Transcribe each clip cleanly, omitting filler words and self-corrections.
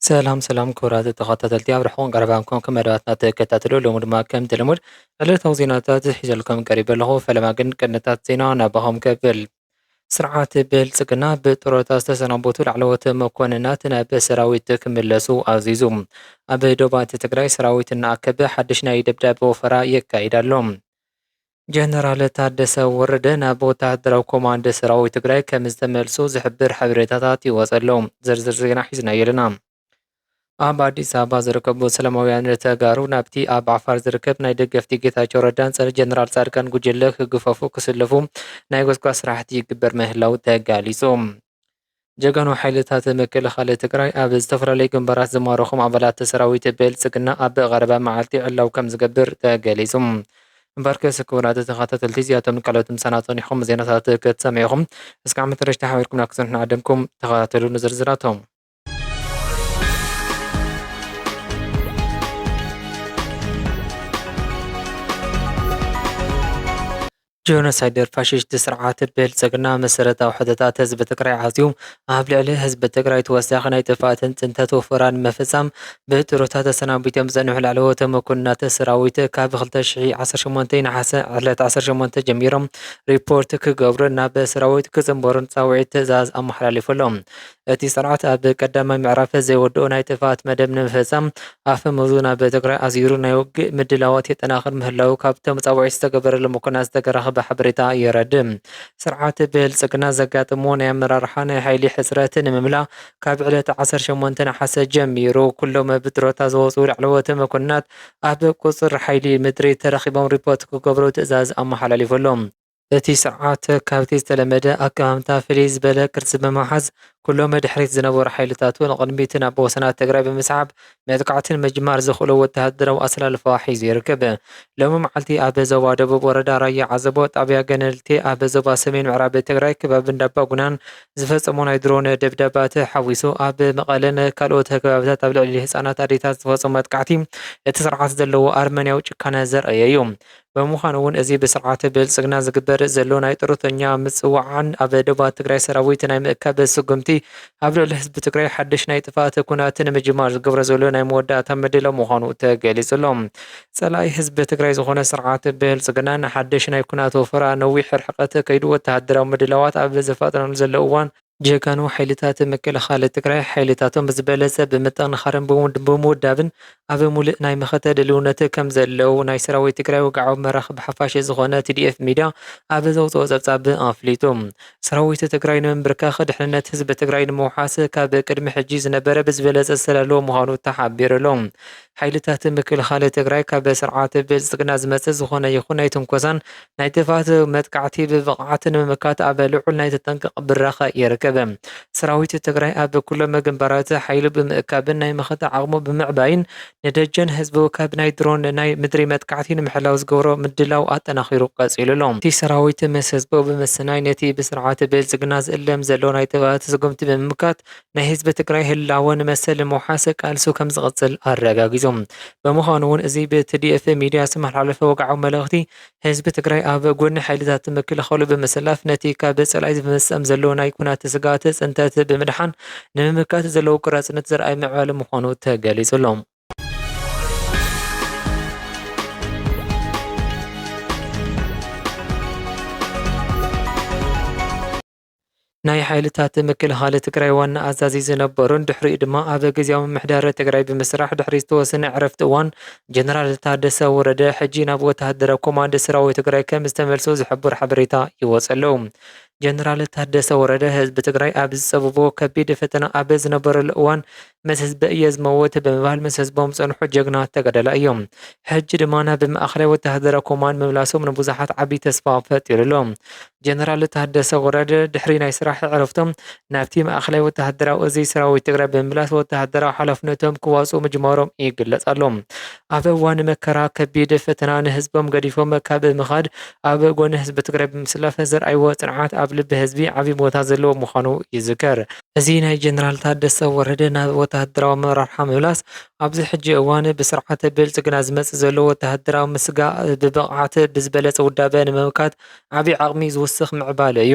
ሰላም ክቡራት ተኸታተልቲ ኣብ ርሑቕን ቀረባንኩም ከም መደባትና ትከታተሉ ሎሚ ድማ ከምቲ ልሙድ ዕለታዊ ዜናታት ሒዘልኩም ቀሪበ ኣለኹ። ፈለማ ግን ቅንታት ዜና ናባኹም ከብል ስርዓት ብልጽግና ብጥሮታ ዝተሰናበቱ ላዕለዎት መኮንናት ናብ ሰራዊት ክምለሱ ኣዚዙ። ኣብ ዶባት ትግራይ ሰራዊት እናኣከበ ሓድሽ ናይ ደብዳቤ ወፈራ የካይድ ኣሎ። ጀነራል ታደሰ ወረደ ናብ ወተሃደራዊ ኮማንዶ ሰራዊት ትግራይ ከም ዝተመልሱ ዝሕብር ሓበሬታታት ይወፅ ኣሎ። ዝርዝር ዜና ሒዝና የለና። ኣብ ኣዲስ ኣበባ ዝርከቡ ሰላማውያን ተጋሩ ናብቲ ኣብ ዓፋር ዝርከብ ናይ ደገፍቲ ጌታቸው ረዳን ፀረ ጀነራል ጻድቃን ጉጅለ ክግፈፉ ክስለፉ ናይ ጎስጓስ ስራሕቲ ይግበር ምህላው ተጋሊጹ። ጀጋኑ ሓይልታት ምክልኻል ትግራይ ኣብ ዝተፈላለዩ ግንባራት ዝማረኹም ኣባላት ሰራዊት ብልጽግና ኣብ ቀረባ መዓልቲ ዕላው ከም ዝገብር ተገሊጹ። እምበርከስ ክቡራት ተኸታተልቲ እዚኣቶም ካልኦት ምሳናትን ኢኹም ዜናታት ክትሰምዑኹም እስካብ መጨረሻ ሓቢርኩም ክጽንሑ ዓደምኩም ተኸታተሉ ንዝርዝራቶም። ጆኖሳይደር ፋሽስት ስርዓት ብልጽግና መሰረታዊ ሕቶታት ህዝቢ ትግራይ ዓዝዩ ኣብ ልዕሊ ህዝቢ ትግራይ ተወሳኺ ናይ ጥፍኣትን ፅንተት ወፈራን ምፍጻም ብጥሮታት ተሰናቢቶም ዝፀንሑ ላዕለዎት መኮንናት ሰራዊት ካብ 2018 ናሓሰ ዕለት 18 ጀሚሮም ሪፖርት ክገብሩ ናብ ሰራዊት ክጽንበሩን ፃውዒት ትእዛዝ ኣመሓላሊፉሎም። እቲ ስርዓት ኣብ ቀዳማይ ምዕራፍ ዘይወድኦ ናይ ጥፍኣት መደብ ንምፍጻም ኣፈሙዙ ናብ ትግራይ ኣዚሩ ናይ ውግእ ምድላዋት የጠናኽር ምህላው ካብቶም ፃውዒት ዝተገበረሉ መኮንናት ዝተገረኸበ ሓበሬታ የረድእ። ስርዓት ብልጽግና ዘጋጥሞ ናይ ኣመራርሓ ናይ ሓይሊ ሕፅረት ንምምላእ ካብ ዕለት 18 ናሓሰ ጀሚሩ ኩሎም ብጥሮታ ዝወፁ ላዕለዎት መኮንናት ኣብ ቁፅር ሓይሊ ምድሪ ተረኺቦም ሪፖርት ክገብሩ ትእዛዝ ኣመሓላሊፈሎም። እቲ ስርዓት ካብቲ ዝተለመደ ኣቀማምጣ ፍልይ ዝበለ ቅርፂ ብምሓዝ ኩሎም ድሕሪት ዝነበሩ ሓይልታት እውን ቅድሚት ናብ ወሰናት ትግራይ ብምስሓብ መጥቃዕትን ምጅማር ዝኽእሉ ወተሃደራዊ ኣሰላልፋ ሒዙ ይርከብ። ሎሚ መዓልቲ ኣብ ዞባ ደቡብ ወረዳ ራያ ዓዘቦ ጣብያ ገነልቲ ኣብ ዞባ ሰሜን ምዕራብ ትግራይ ከባቢ እንዳባ ጉናን ዝፈፀሙ ናይ ድሮን ደብዳባት ሓዊሱ ኣብ መቐለን ካልኦት ከባቢታት ኣብ ልዕሊ ህፃናት ኣዴታት ዝፈፀሙ መጥቃዕቲ እቲ ስርዓት ዘለዎ ኣርመንያዊ ጭካነ ዘርአየ እዩ። ብምዃኑ እውን እዚ ብስርዓት ብልጽግና ዝግበር ዘሎ ናይ ጥሮተኛ ምፅዋዕን ኣብ ደቡባት ትግራይ ሰራዊት ናይ ምእካብ ስጉምቲ ኣብ ልዕሊ ህዝቢ ትግራይ ሓድሽ ናይ ጥፍኣት ኩናት ንምጅማር ዝገብሮ ዘሎ ናይ መወዳእታ ምድላው ምዃኑ ተገሊጹሎም። ጸላኢ ህዝቢ ትግራይ ዝኾነ ስርዓት ብልጽግና ንሓድሽ ናይ ኩናት ወፈራ ነዊሕ ርሕቀት ከይዱ ወተሃደራዊ ምድላዋት ኣብ ዘፋጥነሉ ዘሎ እዋን ጀጋኑ ሓይልታት ምክልኻል ትግራይ ሓይልታቶም ብዝበለፀ ብምጥንኻርን ብምውዳብን ኣብ ሙሉእ ናይ መኸተ ድልውነት ከም ዘለው ናይ ሰራዊት ትግራይ ወግዓዊ መራኸቢ ሓፋሽ ዝኾነ TDF ሚድያ ኣብ ዘውፅኦ ጸብጻብ ኣፍሊጡ። ሰራዊት ትግራይ ንምብርካኽ ድሕንነት ህዝቢ ትግራይ ንምውሓስ ካብ ቅድሚ ሕጂ ዝነበረ ብዝበለፀ ዝተዳለወ ምዃኑ ተሓቢሩሎም። ሓይልታት ምክልኻል ትግራይ ካብ ስርዓት ብልጽግና ዝመጽእ ዝኾነ ይኹን ናይ ትንኮሳን ናይ ጥፍኣት መጥቃዕቲ ብብቕዓት ንምምካት ኣብ ልዑል ናይ ተጠንቀቕ ብራኸ ይርከብ። ሰራዊት ትግራይ ኣብ ኩሎም ግንባራት ሓይሉ ብምእካብን ናይ መኸተ ዓቕሙ ብምዕባይን ንደጀን ህዝቡ ካብ ናይ ድሮን ናይ ምድሪ መጥቃዕቲ ንምሕላው ዝገብሮ ምድላው ኣጠናኺሩ ቀፂሉሎም። እቲ ሰራዊት ምስ ህዝቡ ብምስናይ ነቲ ብስርዓት ብልጽግና ዝእለም ዘሎ ናይ ጥፍኣት ስጉምቲ ብምምካት ናይ ህዝቢ ትግራይ ህላወን መሰል ምውሓስ ቃልሱ ከም ዝቕፅል ኣረጋጊዞም። ብምዃኑ እውን እዚ ብTDF ሚድያ ዝተመሓላለፈ ወግዓዊ መልእኽቲ ህዝቢ ትግራይ ኣብ ጎኒ ሓይልታት ምክልኻሉ ብምስላፍ ነቲ ካብ ጸላኢ ዝመጽኦም ዘሎ ናይ ኩናት ስጋት ፅንተት ብምድሓን ንምምካት ዘለዎ ቁራጽነት ዘርኣይ ምዕባለ ምዃኑ ተገሊጹሎም። ናይ ሓይልታት ምክልኻል ትግራይ ዋና ኣዛዚ ዝነበሩን ድሕሪኡ ድማ ኣብ ግዝያዊ ምምሕዳር ትግራይ ብምስራሕ ድሕሪ ዝተወሰነ ዕረፍቲ እዋን ጀነራል ታደሰ ወረደ ሕጂ ናብ ወተሃደራዊ ኮማንዶ ሰራዊት ትግራይ ከም ዝተመልሱ ዝሕብር ሓበሬታ ይወፅ ኣለዉ። ጀነራል ታደሰ ወረደ ህዝቢ ትግራይ ኣብ ዝፀበቦ ከቢድ ፈተና ኣብ ዝነበረሉ እዋን ምስ ህዝቢ እየ ዝመውት ብምባል ምስ ህዝቦም ፀንሑ ጀግና ተገደላ እዮም። ሕጂ ድማ ናብ ማእኸላይ ወተሃደራዊ ኮማንድ ምምላሶም ንብዙሓት ዓብይ ተስፋ ፈጢሩሎም። ጀነራል ታደሰ ወረደ ድሕሪ ናይ ስራሕ ዕረፍቶም ናብቲ ማእኸላይ ወተሃደራዊ እዚ ሰራዊት ትግራይ ብምምላስ ወተሃደራዊ ሓላፍነቶም ክዋፅኡ ምጅማሮም ይግለጽ ኣሎ። ኣብ እዋን መከራ ከቢድ ፈተና ንህዝቦም ገዲፎም ካብ ምኻድ ኣብ ጎኒ ህዝቢ ትግራይ ብምስላፍ ዘርኣይዎ ጽንዓት ኣብ ልቢ ህዝቢ ዓብይ ቦታ ዘለዎ ምዃኑ ይዝከር። እዚ ናይ ጀነራል ታደሰ ወረደ ናብ ወተሃደራዊ ኣመራርሓ ምምላስ ኣብዚ ሕጂ እዋን ብስርዓት ብልጽግና ዝመጽእ ዘሎ ወተሃደራዊ ምስጋእ ብብቕዓት ብዝበለፀ ውዳበ ንምምካት ዓብይ ዓቕሚ ዝውስኽ ምዕባለ እዩ።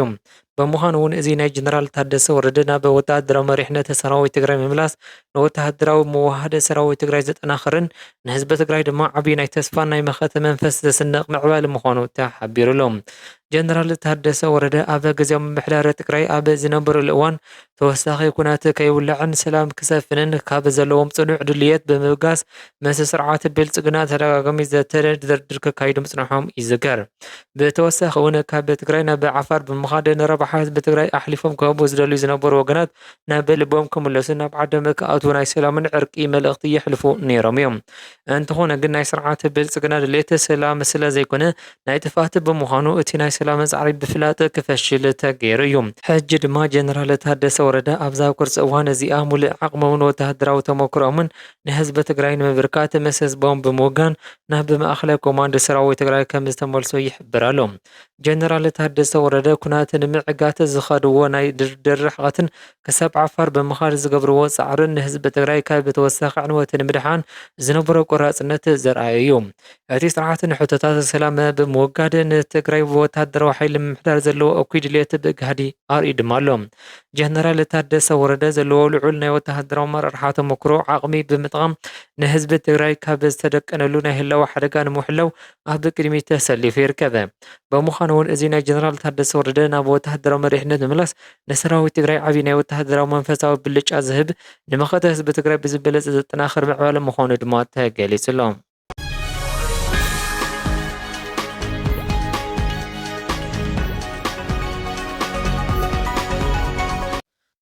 በምዃኑ እውን እዚ ናይ ጀነራል ታደሰ ወረደ ናብ ወተሃደራዊ መሪሕነት ሰራዊት ትግራይ ምምላስ ንወተሃደራዊ መዋሃደ ሰራዊት ትግራይ ዘጠናኽርን ንህዝቢ ትግራይ ድማ ዓብዪ ናይ ተስፋን ናይ መኸተ መንፈስ ዘስንቕ ምዕባለ ምዃኑ ተሓቢሩሎም። ጀነራል ታደሰ ወረደ ኣብ ጊዜያዊ ምምሕዳር ትግራይ ኣብ ዝነበረሉ እዋን ተወሳኺ ኩናት ከይውላዕን ሰላም ክሰፍንን ካብ ዘለዎም ጽኑዕ ድልየት ብምብጋስ ምስ ስርዓት ብልጽግና ተደጋጋሚ ዘተደርድር ክካይዱ ምጽንሖም ይዝከር። ብተወሳኺ እውን ካብ ትግራይ ናብ ዓፋር ብምኻድ ንረብሓ ህዝቢ ትግራይ ኣሕሊፎም ክህቡ ዝደልዩ ዝነበሩ ወገናት ናብ ልቦም ክምለሱ ናብ ዓዶም ክኣትዉ ናይ ሰላምን ዕርቂ መልእኽቲ የሕልፉ ነይሮም እዮም። እንተኾነ ግን ናይ ስርዓት ብልጽግና ድሌት ሰላም ስለ ዘይኮነ ናይ ጥፋት ብምዃኑ እቲ ናይ ሰላም ጻዕሪ ብፍላጥ ክፈሽል ተገይሩ እዩ። ሕጂ ድማ ጀነራል ታደሰ ወረደ ኣብዛ ቁርፂ እዋን እዚኣ ሙሉእ ዓቕሞምን ወተሃደራዊ ተመክሮምን ንህዝቢ ትግራይ ንምብርካት ምስ ህዝቦም ብምውጋን ናብ ማእኸላይ ኮማንዶ ሰራዊት ትግራይ ከም ዝተመልሶ ይሕብር ኣሎ። ጀነራል ታደሰ ወረደ ኩናት ንምዕጋት ዝኸድዎ ናይ ድርድር ርሕቐትን ክሳብ ዓፋር ብምኻድ ዝገብርዎ ጻዕርን ንህዝቢ ትግራይ ካብ ተወሳኺ ዕንወት ንምድሓን ዝነበሮ ቆራጽነት ዘርኣዩ እዩ። እቲ ስርዓት ንሕቶታት ሰላም ብምውጋድ ንትግራይ ወተሃደራዊ ሓይሊ ምምሕዳር ዘለዎ እኩይ ድሌት ብጋህዲ ኣርዩ ድማ ኣሎ። ጀነራል ታደሰ ወረደ ዘለዎ ልዑል ናይ ወተሃደራዊ ኣመራርሓ ተመክሮ ዓቕሚ ብምጥቃም ንህዝቢ ትግራይ ካብ ዝተደቀነሉ ናይ ህላዊ ሓደጋ ንምሕላው ኣብ ቅድሚት ተሰሊፉ ይርከብ። ብምዃኑ እውን እዚ ናይ ጀነራል ታደሰ ወረደ ናብ ወተሃደራዊ መሪሕነት ምምላስ ንሰራዊት ትግራይ ዓብዪ ናይ ወተሃደራዊ መንፈሳዊ ብልጫ ዝህብ ንመኸተ ህዝቢ ትግራይ ብዝበለፀ ዘጠናኽር ምዕባለ ምዃኑ ድማ ተገሊጹሎም።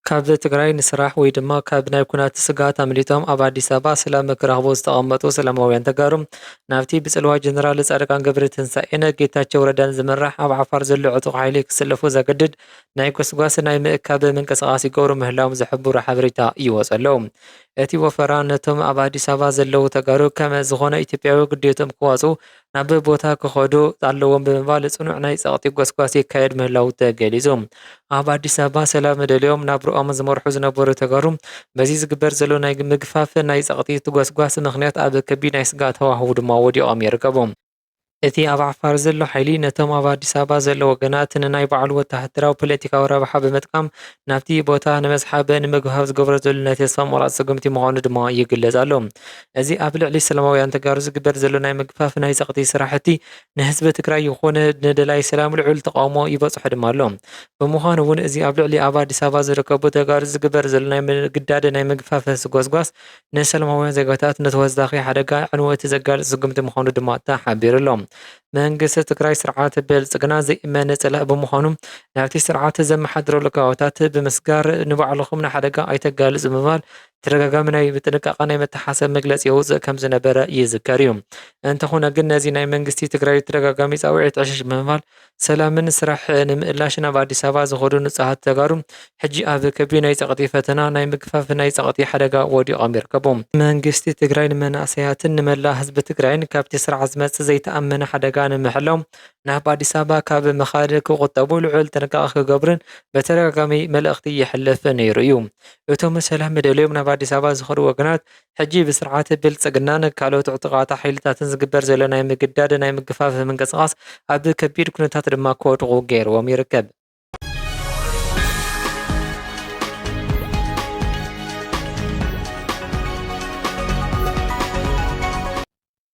ካብ ትግራይ ንስራሕ ወይ ድማ ካብ ናይ ኩናት ስጋት ኣምሊጦም ኣብ ኣዲስ ኣበባ ሰላም ክረኽቡ ዝተቐመጡ ሰላማውያን ተጋሩ ናብቲ ብጽልዋ ጀነራል ጻድቃን ገብረትንሳኤን ጌታቸው ረዳን ዝምራሕ ኣብ ዓፋር ዘሎ ዕጡቕ ሓይሊ ክስለፉ ዘገድድ ናይ ጎስጓስ ናይ ምእካብ ምንቅስቓስ ይገብሩ ምህላዎም ዝሕብሩ ሓበሬታ ይወጸሎም። እቲ ወፈራ ነቶም ኣብ ኣዲስ ኣበባ ዘለዉ ተጋሩ ከም ዝኾነ ኢትዮጵያዊ ግዴቶም ክዋፁ ናብ ቦታ ክኸዱ ኣለዎም ብምባል ጽኑዕ ናይ ጸቕጢ ጎስጓስ ይካየድ ምህላው ተገሊጹ። ኣብ ኣዲስ ኣበባ ሰላም ደልዮም ናብርኦም ዝመርሑ ዝነበሩ ተጋሩ በዚ ዝግበር ዘሎ ናይ ምግፋፍ ናይ ጸቕጢ ጎስጓስ ምኽንያት ኣብ ከቢድ ናይ ስጋት ሃዋህው ድማ ወዲቖም ይርከቡ። እቲ ኣብ ዓፋር ዘሎ ሓይሊ ነቶም ኣብ ኣዲስ ኣበባ ዘሎ ወገናት ንናይ ባዕሉ ወተሃደራዊ ፖለቲካዊ ረብሓ ብምጥቃም ናብቲ ቦታ ንምስሓብ ንምግባብ ዝገብሮ ዘሎ ናይ ተስፋ ምቑራጽ ስጉምቲ ምዃኑ ድማ ይግለጽ ኣሎ። እዚ ኣብ ልዕሊ ሰላማውያን ተጋሩ ዝግበር ዘሎ ናይ ምግፋፍ ናይ ጸቕጢ ስራሕቲ ንህዝቢ ትግራይ ይኹን ንደላይ ሰላም ልዑል ተቃውሞ ይበጽሖ ድማ ኣሎ። ብምዃኑ እውን እዚ ኣብ ልዕሊ ኣብ ኣዲስ ኣበባ ዝርከቡ ተጋሩ ዝግበር ዘሎ ናይ ምግዳድ ናይ ምግፋፍ ጎስጓስ ንሰላማውያን ዜጋታት ነተወሳኺ ሓደጋ ዕንወት ዘጋልጽ ስጉምቲ ምዃኑ ድማ ተሓቢሩሎም። መንግስቲ ትግራይ ስርዓት ብልጽግና ዘይእመን ጽላእ ብምዃኑ ናብቲ ስርዓት ዘመሓድረሉ ከባቢታት ብምስጋር ንባዕልኹም ንሓደጋ ኣይተጋልጹ ብምባል ተደጋጋሚ ናይ ብጥንቃቐ ናይ መተሓሰብ መግለፂ የውፅእ ከም ዝነበረ ይዝከር እዩ። እንተኾነ ግን ነዚ ናይ መንግስቲ ትግራይ ተደጋጋሚ ፃውዒት ዕሽሽ ብምባል ሰላምን ስራሕ ንምእላሽ ናብ ኣዲስ ኣበባ ዝኸዱ ንጹሃት ተጋሩ ሕጂ ኣብ ከቢድ ናይ ጸቕጢ ፈተና ናይ ምግፋፍ ናይ ጸቕጢ ሓደጋ ወዲቖም ይርከቡ። መንግስቲ ትግራይ ንመናእሰያትን ንመላእ ህዝቢ ትግራይን ካብቲ ስርዓት ዝመጽእ ዘይተኣመነ ሓደጋ ንምሕላው ናብ ኣዲስ ኣበባ ካብ ምኻድ ክቁጠቡ ልዑል ጥንቃቐ ክገብርን በተደጋጋሚ መልእኽቲ ይሕልፍ ነይሩ እዩ። እቶም ሰላም ደልዮም ናብ ኣዲስ ኣበባ ዝኸዱ ወገናት ሕጂ ብስርዓት ብልጽግናን ካልኦት ዕጡቓት ሓይልታትን ዝግበር ዘሎ ናይ ምግዳድ ናይ ምግፋፍ ምንቅስቓስ ኣብ ከቢድ ኩነታት ድማ ክወድቑ ገይርዎም ይርከብ።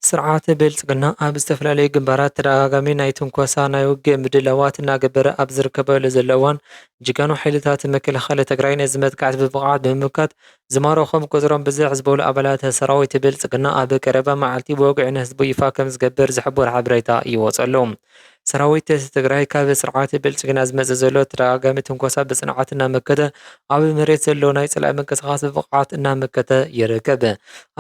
ስርዓት ብልጽግና ኣብ ዝተፈላለዩ ግንባራት ተደጋጋሚ ናይ ትንኮሳ ናይ ውግእ ምድላዋት እናገበረ ኣብ ዝርከበሉ ዘሎ እዋን ጅጋኑ ሓይልታት ምክልኻል ትግራይ ነዚ መጥቃዕቲ ብብቕዓት ብምምካት ዝማረኾም ቁፅሮም ብዝሕ ዝበሉ ኣባላት ሰራዊት ብልጽግና ኣብ ቀረባ መዓልቲ ብወግዒ ንህዝቡ ይፋ ከም ዝገብር ዝሕብር ሓበሬታ ይወጸሉ። ሰራዊት ትግራይ ካብ ስርዓት ብልጽግና ዝመጽእ ዘሎ ተደጋጋሚ ትንኮሳ ብጽንዓት እናመከተ ኣብ መሬት ዘሎ ናይ ጽላእ ምንቅስቓስ ብብቕዓት እናመከተ ይርከብ።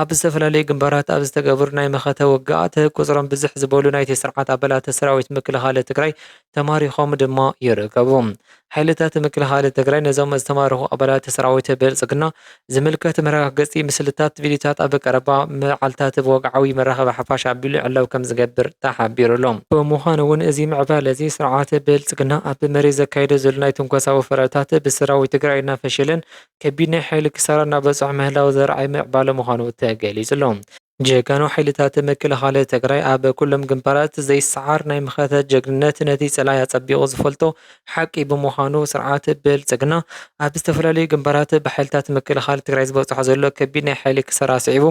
ኣብ ዝተፈላለዩ ግንባራት ኣብ ዝተገብሩ ናይ መኸተ ውግኣት ቁፅሮም ብዝሕ ዝበሉ ናይቲ ስርዓት ኣባላት ሰራዊት ምክልኻል ትግራይ ተማሪኾም ድማ ይርከቡ። ሓይልታት ምክልኻል ትግራይ ነዞም ዝተማረኹ ኣባላት ሰራዊት ብልጽግና ዝምልከት መረጋገፂ ምስልታት ቪድዮታት ኣብ ቀረባ መዓልትታት ብወግዓዊ መራኸቢ ሓፋሽ ኣቢሉ ዕላው ከም ዝገብር ተሓቢሩሎም። ብምዃኑ እውን እዚ ምዕባለ እዚ ስርዓት ብልጽግና ኣብ መሬት ዘካየደ ዘሎ ናይ ትንኮሳዊ ፍረታት ብሰራዊት ትግራይ እናፈሸለን ከቢድ ናይ ሓይሊ ክሳራ እናበፅሖ ምህላው ዘርኣይ ምዕባለ ምዃኑ ተገሊጹሎም። ጀጋኑ ሓይልታት ምክልኻል ትግራይ ኣብ ኩሎም ግንባራት ዘይሰዓር ናይ ምኽታት ጅግንነት ነቲ ጸላኢ ኣጸቢቑ ዝፈልጦ ሓቂ ብምዃኑ ስርዓት ብልጽግና ኣብ ዝተፈላለዩ ግንባራት ብሓይልታት ምክልኻል ትግራይ ዝበፅሖ ዘሎ ከቢድ ናይ ሓይሊ ክሳራ ስዒቡ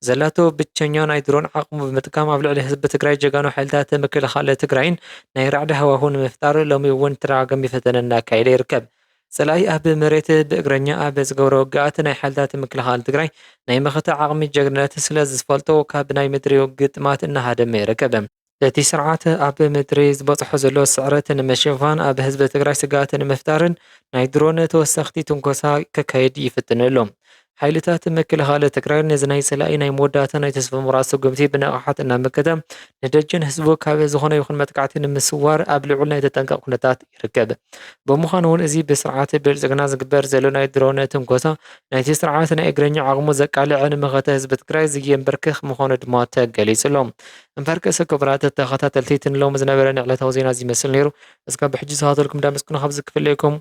ዘላቶ ብቸኛ ናይ ድሮን ዓቕሙ ብምጥቃም ኣብ ልዕሊ ህዝቢ ትግራይ ጀጋኑ ሓይልታት ምክልኻል ትግራይን ናይ ራዕዲ ሃዋህው ንምፍጣር ሎሚ እውን ተደጋጋሚ ፈተነ እናካየደ ይርከብ። ጸላኢ ኣብ መሬት ብእግረኛ ኣብ ዝገብሮ ውግኣት ናይ ሓይልታት ምክልኻል ትግራይ ናይ መኸታ ዓቕሚ ጅግንነት ስለ ዝፈልጦ ካብ ናይ ምድሪ ግጥማት እናሃደመ ይርከብ። እቲ ስርዓት ኣብ ምድሪ ዝበፅሖ ዘሎ ስዕረት ንምሽፋን ኣብ ህዝቢ ትግራይ ስጋት ንምፍጣርን ናይ ድሮን ተወሰኽቲ ትንኮሳ ከካይድ ይፍትን ኣሎ። ሓይልታት ምክልኻል ትግራይ ነዚ ናይ ጸላኢ ናይ መወዳእታ ናይ ተስፋ ምቑራጽ ስጉምቲ ብንቕሓት እናመከተ ንደጀን ህዝቡ ካብ ዝኾነ ይኹን መጥቃዕቲ ንምስዋር ኣብ ልዑል ናይ ተጠንቀቕ ኩነታት ይርከብ። ብምዃኑ እውን እዚ ብስርዓት ብልጽግና ዝግበር ዘሎ ናይ ድሮን ትንኮሳ ናይቲ ስርዓት ናይ እግረኛ ዓቕሙ ዘቃልዕ ንመኸተ ህዝቢ ትግራይ ዝየንበርክኽ ምዃኑ ድማ ተገሊጹ ኣሎ። እምበር ርእሰ ክቡራት ተኸታተልቲ ትንሎሚ ዝነበረኒ ዕለታዊ ዜና እዚ ይመስል ነይሩ። እስካብ ብሕጂ ዝሃተልኩም ዳመስኩኑ ካብ ዝክፍለየኩም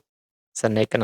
ሰናይ ቅና